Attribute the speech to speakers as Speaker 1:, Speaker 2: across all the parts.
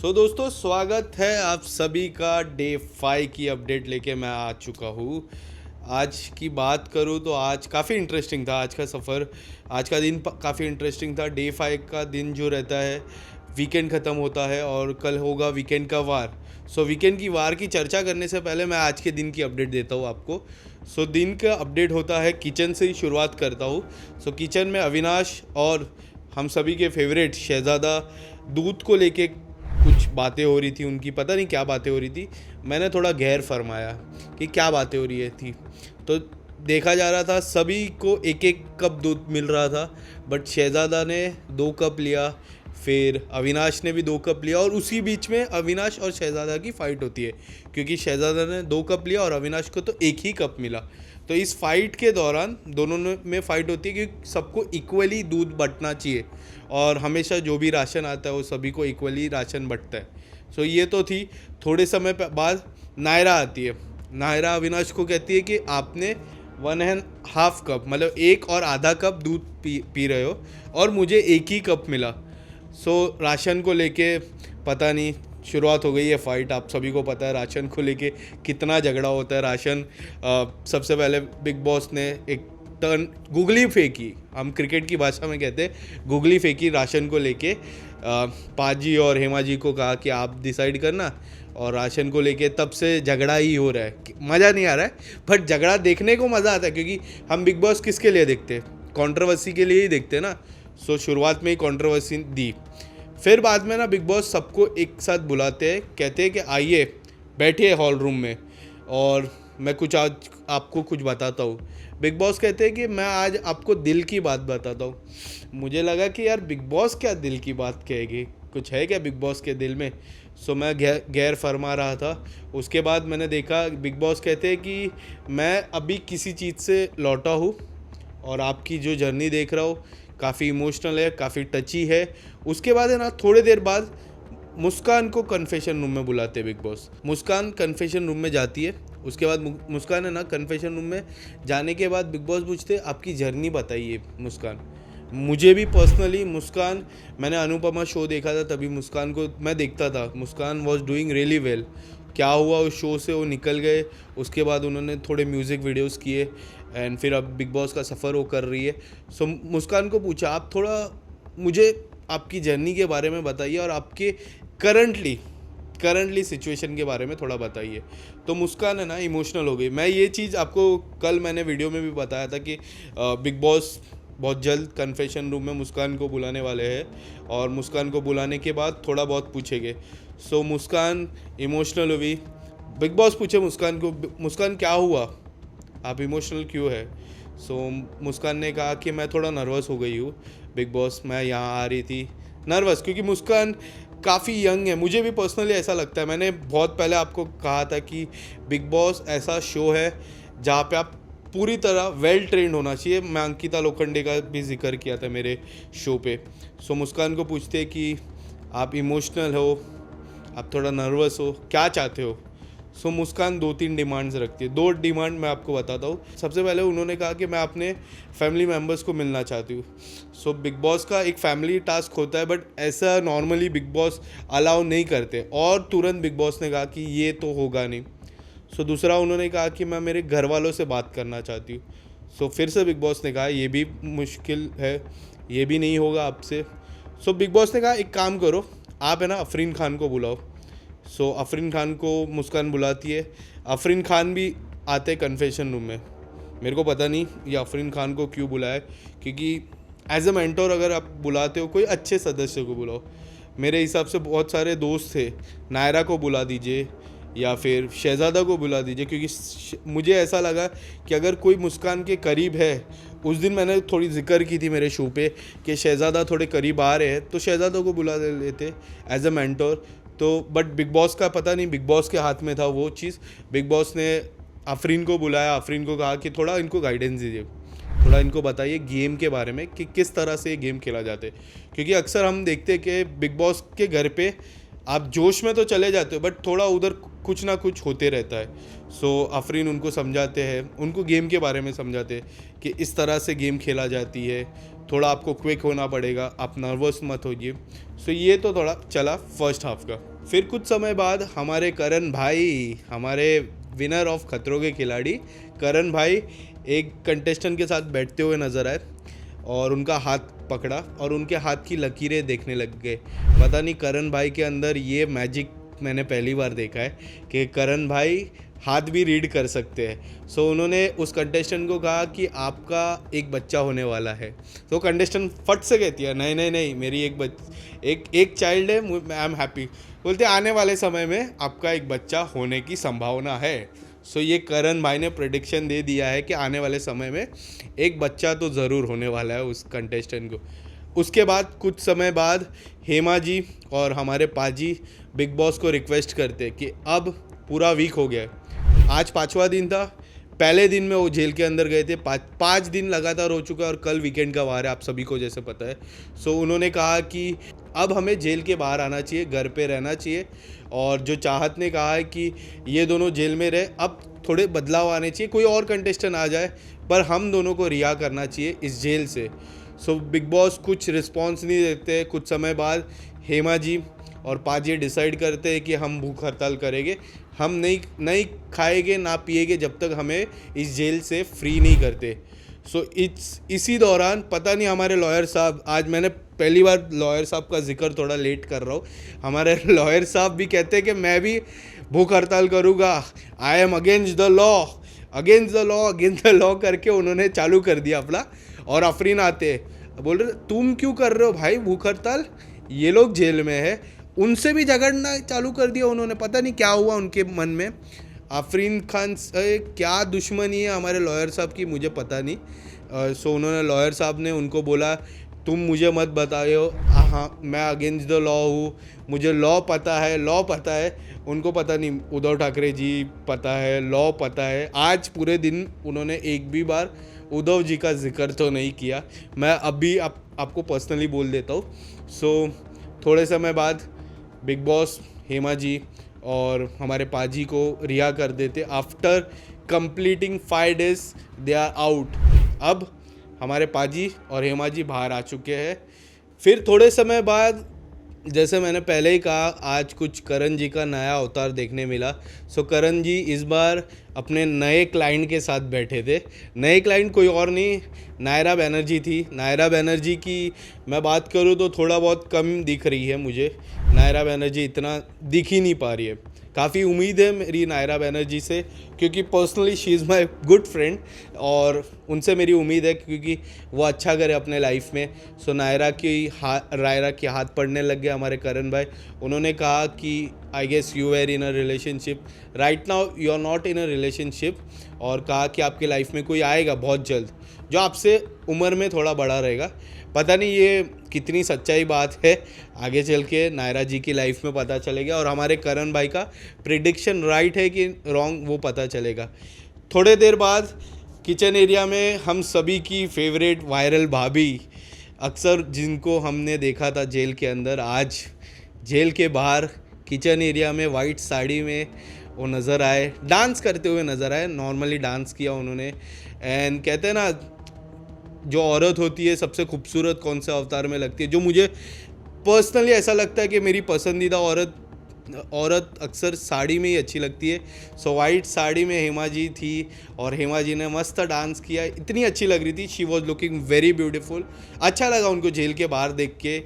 Speaker 1: दोस्तों स्वागत है आप सभी का डे 5 की अपडेट लेके मैं आ चुका हूँ। आज की बात करूँ तो आज काफ़ी इंटरेस्टिंग था आज का सफ़र। आज का दिन काफ़ी इंटरेस्टिंग था। डे 5 का दिन जो रहता है वीकेंड ख़त्म होता है और कल होगा वीकेंड का वार। वीकेंड की वार की चर्चा करने से पहले मैं आज के दिन की अपडेट देता हूँ आपको। दिन का अपडेट होता है, किचन से ही शुरुआत करता हूँ। किचन में अविनाश और हम सभी के फेवरेट शहज़ादा दूध को लेके कुछ बातें हो रही थी। उनकी पता नहीं क्या बातें हो रही थी। मैंने थोड़ा गैर फरमाया कि क्या बातें हो रही है थी। तो देखा जा रहा था सभी को एक एक कप दूध मिल रहा था, बट शहज़ादा ने 2 कप लिया, फिर अविनाश ने भी 2 कप लिया और उसी बीच में अविनाश और शहज़ादा की फ़ाइट होती है क्योंकि शहज़ादा ने 2 कप लिया और अविनाश को तो एक ही कप मिला। तो इस फाइट के दौरान दोनों में फ़ाइट होती है कि सबको इक्वली दूध बँटना चाहिए और हमेशा जो भी राशन आता है वो सभी को इक्वली राशन बँटता है। ये तो थी। थोड़े समय बाद नायरा आती है। नायरा अविनाश को कहती है कि आपने 1.5 कप मतलब 1 और आधा कप दूध पी रहे हो और मुझे एक ही कप मिला। राशन को लेके पता नहीं शुरुआत हो गई है फाइट। आप सभी को पता है राशन को लेके कितना झगड़ा होता है। राशन सबसे पहले बिग बॉस ने एक टर्न गुगली फेंकी, हम क्रिकेट की भाषा में कहते हैं गुगली फेंकी राशन को लेके। पाजी और हेमा जी को कहा कि आप डिसाइड करना, और राशन को लेके तब से झगड़ा ही हो रहा है। मज़ा नहीं आ रहा है, बट झगड़ा देखने को मज़ा आता है क्योंकि हम बिग बॉस किसके लिए देखते हैं? कंट्रोवर्सी के लिए ही देखते हैं ना। शुरुआत में ही कंट्रोवर्सी दी, फिर बाद में ना बिग बॉस सबको एक साथ बुलाते हैं, कहते हैं कि आइए बैठिए हॉल रूम में और मैं कुछ आज आपको कुछ बताता हूँ। बिग बॉस कहते हैं कि मैं आज आपको दिल की बात बताता हूँ। मुझे लगा कि यार बिग बॉस क्या दिल की बात कहेगी, कुछ है क्या बिग बॉस के दिल में? मैं गैर फरमा रहा था। उसके बाद मैंने देखा बिग बॉस कहते हैं कि मैं अभी किसी चीज़ से लौटा हूँ और आपकी जो जर्नी देख रहा हूँ काफ़ी इमोशनल है, काफ़ी टची है। उसके बाद है ना थोड़ी देर बाद मुस्कान को कन्फेशन रूम में बुलाते हैं बिग बॉस। मुस्कान कन्फेशन रूम में जाती है। उसके बाद मुस्कान है ना कन्फेशन रूम में जाने के बाद बिग बॉस पूछते आपकी जर्नी बताइए मुस्कान। मुझे भी पर्सनली मुस्कान, मैंने अनुपमा शो देखा था तभी मुस्कान को मैं देखता था। मुस्कान वॉज डूइंग रियली वेल। क्या हुआ उस शो से वो निकल गए, उसके बाद उन्होंने थोड़े म्यूज़िक वीडियोस किए एंड फिर अब बिग बॉस का सफ़र वो कर रही है। मुस्कान को पूछा आप थोड़ा मुझे आपकी जर्नी के बारे में बताइए और आपके करंटली सिचुएशन के बारे में थोड़ा बताइए। तो मुस्कान है ना इमोशनल हो गई। मैं ये चीज़ आपको कल मैंने वीडियो में भी बताया था कि बिग बॉस बहुत जल्द कन्फेशन रूम में मुस्कान को बुलाने वाले हैं और मुस्कान को बुलाने के बाद थोड़ा बहुत पूछेंगे। मुस्कान इमोशनल हुई। बिग बॉस पूछे मुस्कान को, मुस्कान क्या हुआ, आप इमोशनल क्यों है? मुस्कान ने कहा कि मैं थोड़ा नर्वस हो गई हूँ बिग बॉस, मैं यहाँ आ रही थी नर्वस क्योंकि मुस्कान काफ़ी यंग है। मुझे भी पर्सनली ऐसा लगता है। मैंने बहुत पहले आपको कहा था कि बिग बॉस ऐसा शो है जहाँ पे आप पूरी तरह वेल ट्रेंड होना चाहिए। मैं अंकिता लोखंडे का भी जिक्र किया था मेरे शो पे। मुस्कान को पूछते कि आप इमोशनल हो, आप थोड़ा नर्वस हो, क्या चाहते हो? मुस्कान 2-3 डिमांड्स रखती है। 2 डिमांड मैं आपको बताता हूँ। सबसे पहले उन्होंने कहा कि मैं अपने फैमिली मेम्बर्स को मिलना चाहती हूँ। बिग बॉस का एक फैमिली टास्क होता है, बट ऐसा नॉर्मली बिग बॉस अलाउ नहीं करते और तुरंत बिग बॉस ने कहा कि ये तो होगा नहीं। दूसरा उन्होंने कहा कि मैं मेरे घर वालों से बात करना चाहती हूँ। फिर से बिग बॉस ने कहा ये भी मुश्किल है, ये भी नहीं होगा आपसे। बिग बॉस ने कहा एक काम करो, आप है ना अफरीन खान को बुलाओ। अफरीन खान को मुस्कान बुलाती है। अफरीन खान भी आते कन्फेशन रूम में। मेरे को पता नहीं ये अफरीन खान को क्यों बुलाया, क्योंकि एज अ मेंटोर अगर आप बुलाते हो कोई अच्छे सदस्य को बुलाओ। मेरे हिसाब से बहुत सारे दोस्त थे, नायरा को बुला दीजिए या फिर शहज़ादा को बुला दीजिए, क्योंकि मुझे ऐसा लगा कि अगर कोई मुस्कान के करीब है, उस दिन मैंने थोड़ी जिक्र की थी मेरे शो पे कि शहज़ादा थोड़े करीब आ रहे हैं तो शहज़ादा को बुला लेते as a mentor. But Bigg Boss का पता नहीं, बिग बॉस के हाथ में था वो चीज़। बिग बॉस ने अफरीन को बुलाया, अफरीन को कहा कि थोड़ा इनको गाइडेंस दीजिए, थोड़ा इनको बताइए गेम के बारे में कि किस तरह से ये गेम खेला जाते है। क्योंकि अक्सर हम देखते हैं कि बिग बॉस के घर पे आप जोश में तो चले जाते हो बट थोड़ा उधर कुछ ना कुछ होते रहता है। अफरीन उनको समझाते हैं, उनको गेम के बारे में समझाते हैं कि इस तरह से गेम खेला जाती है, थोड़ा आपको क्विक होना पड़ेगा, आप नर्वस मत होइए। ये तो थोड़ा चला फर्स्ट हाफ का। फिर कुछ समय बाद हमारे करण भाई, हमारे विनर ऑफ खतरों के खिलाड़ी करण भाई एक कंटेस्टेंट के साथ बैठते हुए नज़र आए और उनका हाथ पकड़ा और उनके हाथ की लकीरें देखने लग गए। पता नहीं करण भाई के अंदर ये मैजिक मैंने पहली बार देखा है कि करण भाई हाथ भी रीड कर सकते हैं। सो उन्होंने उस कंटेस्टेंट को कहा कि आपका एक बच्चा होने वाला है। तो कंटेस्टेंट फट से कहती है नहीं नहीं नहीं, मेरी एक चाइल्ड है, आई एम हैप्पी। बोलते आने वाले समय में आपका एक बच्चा होने की संभावना है। सो ये करण भाई ने प्रेडिक्शन दे दिया है कि आने वाले समय में एक बच्चा तो ज़रूर होने वाला है उस कंटेस्टेंट को। उसके बाद कुछ समय बाद हेमा जी और हमारे पाजी बिग बॉस को रिक्वेस्ट करते कि अब पूरा वीक हो गया है, आज 5वां दिन था, पहले दिन में वो जेल के अंदर गए थे, पाँच दिन लगातार हो चुका है और कल वीकेंड का वार है, आप सभी को जैसे पता है। सो उन्होंने कहा कि अब हमें जेल के बाहर आना चाहिए, घर पे रहना चाहिए। और जो चाहत ने कहा है कि ये दोनों जेल में रहे, अब थोड़े बदलाव आने चाहिए, कोई और कंटेस्टेंट आ जाए पर हम दोनों को रिहा करना चाहिए इस जेल से। सो बिग बॉस कुछ रिस्पॉन्स नहीं देते। कुछ समय बाद हेमा जी और पाजी डिसाइड करते हैं कि हम भूख हड़ताल करेंगे, हम नहीं खाएंगे ना पिएंगे जब तक हमें इस जेल से फ्री नहीं करते। सो इसी दौरान पता नहीं हमारे लॉयर साहब, आज मैंने पहली बार लॉयर साहब का जिक्र थोड़ा लेट कर रहा हूँ, हमारे लॉयर साहब भी कहते हैं कि मैं भी भूख हड़ताल करूँगा, I am against the law, against the law, against the law करके उन्होंने चालू कर दिया अपना। और अफरीन आते बोल रहे तुम क्यों कर रहे हो भाई भूख हड़ताल, ये लोग जेल में है, उनसे भी झगड़ना चालू कर दिया उन्होंने। पता नहीं क्या हुआ उनके मन में, आफरीन खान से क्या दुश्मनी है हमारे लॉयर साहब की, मुझे पता नहीं। सो उन्होंने लॉयर साहब ने उनको बोला तुम मुझे मत बताओ, हाँ मैं अगेंस्ट द लॉ हूँ, मुझे लॉ पता है, लॉ पता है। उनको पता नहीं, उद्धव ठाकरे जी पता है, लॉ पता है। आज पूरे दिन उन्होंने एक भी बार उद्धव जी का जिक्र तो नहीं किया। मैं अभी आपको पर्सनली बोल देता हूँ। सो थोड़े समय बाद बिग बॉस हेमा जी और हमारे पाजी को रिहा कर देते। After completing 5 days they are out. अब हमारे पाजी और हेमा जी बाहर आ चुके हैं। फिर थोड़े समय बाद, जैसे मैंने पहले ही कहा, आज कुछ करण जी का नया अवतार देखने मिला। सो करण जी इस बार अपने नए क्लाइंट के साथ बैठे थे। नए क्लाइंट कोई और नहीं, नायरा बनर्जी थी। नायरा बनर्जी की मैं बात करूँ तो थोड़ा बहुत कम दिख रही है मुझे, नायरा बनर्जी इतना दिख ही नहीं पा रही है। काफ़ी उम्मीद है मेरी नायरा बनर्जी से, क्योंकि personally she is my good friend और उनसे मेरी उम्मीद है क्योंकि वो अच्छा करे अपने लाइफ में। सो नायरा की हाथ पड़ने लग गए हमारे करण भाई। उन्होंने कहा कि I guess you are in a relationship right now, you are not in a relationship, और कहा कि आपके लाइफ में कोई आएगा बहुत जल्द जो आपसे उम्र में थोड़ा बड़ा रहेगा। पता नहीं ये कितनी सच्चाई बात है, आगे चल के नायरा जी की लाइफ में पता चलेगा और हमारे करण भाई का प्रिडिक्शन राइट है कि रॉन्ग वो पता चलेगा। थोड़े देर बाद किचन एरिया में हम सभी की फेवरेट वायरल भाभी, अक्सर जिनको हमने देखा था जेल के अंदर, आज जेल के बाहर किचन एरिया में वाइट साड़ी में वो नज़र आए, डांस करते हुए नज़र आए। नॉर्मली डांस किया उन्होंने। एंड कहते हैं ना, जो औरत होती है सबसे खूबसूरत कौन से अवतार में लगती है, जो मुझे पर्सनली ऐसा लगता है कि मेरी पसंदीदा औरत अक्सर साड़ी में ही अच्छी लगती है। सो वाइट साड़ी में हेमा जी थी और हेमा जी ने मस्त डांस किया, इतनी अच्छी लग रही थी, she was looking very beautiful. अच्छा लगा उनको जेल के बाहर देख के।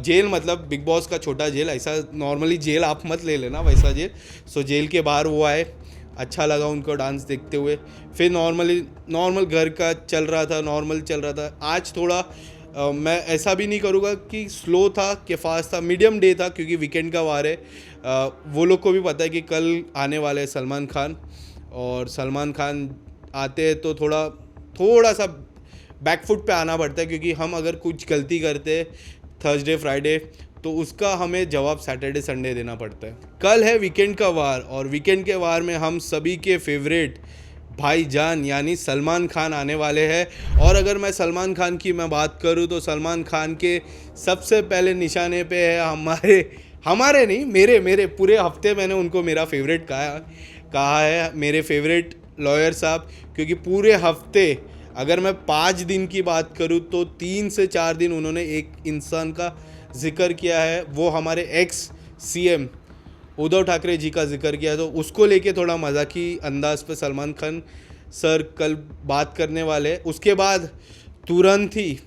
Speaker 1: जेल मतलब बिग बॉस का छोटा जेल, ऐसा नॉर्मली जेल आप मत ले लेना वैसा जेल। सो जेल के बाहर वो आए, अच्छा लगा उनको डांस देखते हुए। फिर नॉर्मल घर का चल रहा था, नॉर्मल चल रहा था। आज थोड़ा मैं ऐसा भी नहीं करूँगा कि स्लो था कि फास्ट था, मीडियम डे था क्योंकि वीकेंड का वार है। वो लोग को भी पता है कि कल आने वाले हैं सलमान खान, और सलमान खान आते हैं तो थोड़ा सा बैकफुट पे आना पड़ता है, क्योंकि हम अगर कुछ गलती करते थर्सडे फ्राइडे तो उसका हमें जवाब सैटरडे संडे देना पड़ता है। कल है वीकेंड का वार, और वीकेंड के वार में हम सभी के फेवरेट भाईजान यानी सलमान खान आने वाले हैं। और अगर मैं सलमान खान की बात करूं तो सलमान खान के सबसे पहले निशाने पे है हमारे नहीं, मेरे पूरे हफ्ते मैंने उनको मेरा फेवरेट कहा है, मेरे फेवरेट लॉयर साहब। क्योंकि पूरे हफ्ते अगर मैं 5 दिन की बात करूं तो 3 से 4 दिन उन्होंने एक इंसान का जिक्र किया है, वो हमारे एक्स CM उद्धव ठाकरे जी का जिक्र किया, तो उसको लेके थोड़ा मजाकी अंदाज पे सलमान खान सर कल बात करने वाले। उसके बाद तुरंत ही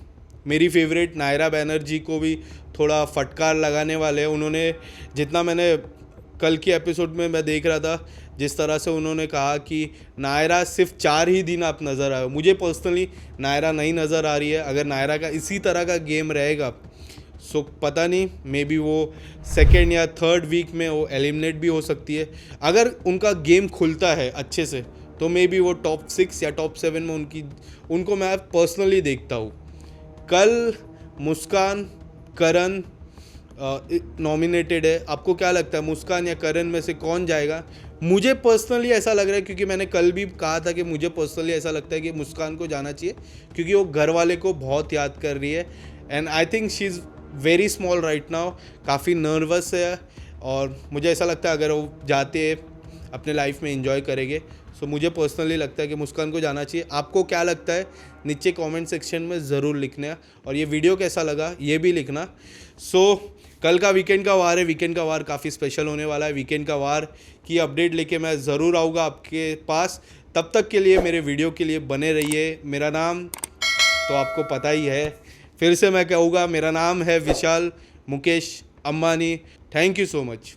Speaker 1: मेरी फेवरेट नायरा बैनर्जी को भी थोड़ा फटकार लगाने वाले हैं। उन्होंने, जितना मैंने कल के एपिसोड में मैं देख रहा था, जिस तरह से उन्होंने कहा कि नायरा सिर्फ 4 ही दिन आप नज़र आए। मुझे पर्सनली नायरा नहीं नज़र आ रही है। अगर नायरा का इसी तरह का गेम रहेगा सो पता नहीं, मे बी वो सेकेंड या थर्ड वीक में वो एलिमिनेट भी हो सकती है। अगर उनका गेम खुलता है अच्छे से तो मे बी वो टॉप 6 या टॉप 7 में उनको मैं पर्सनली देखता हूँ। कल मुस्कान, करण नॉमिनेटेड है। आपको क्या लगता है मुस्कान या करण में से कौन जाएगा? मुझे पर्सनली ऐसा लग रहा है, क्योंकि मैंने कल भी कहा था कि मुझे पर्सनली ऐसा लगता है कि मुस्कान को जाना चाहिए, क्योंकि वो घर वाले को बहुत याद कर रही है। And I think she is very small right now, काफ़ी नर्वस है, और मुझे ऐसा लगता है अगर वो जाते अपने लाइफ में एंजॉय करेंगे। सो मुझे पर्सनली लगता है कि मुस्कान को जाना चाहिए। आपको क्या लगता है नीचे कमेंट सेक्शन में ज़रूर लिखना, और ये वीडियो कैसा लगा ये भी लिखना। सो कल का वीकेंड का वार है। वीकेंड का वार काफ़ी स्पेशल होने वाला है। वीकेंड का वार की अपडेट लेके मैं ज़रूर आऊँगा आपके पास। तब तक के लिए मेरे वीडियो के लिए बने रहिए। मेरा नाम तो आपको पता ही है, फिर से मैं कहूँगा, मेरा नाम है Vishal Mukesh Ambani. Thank you so much.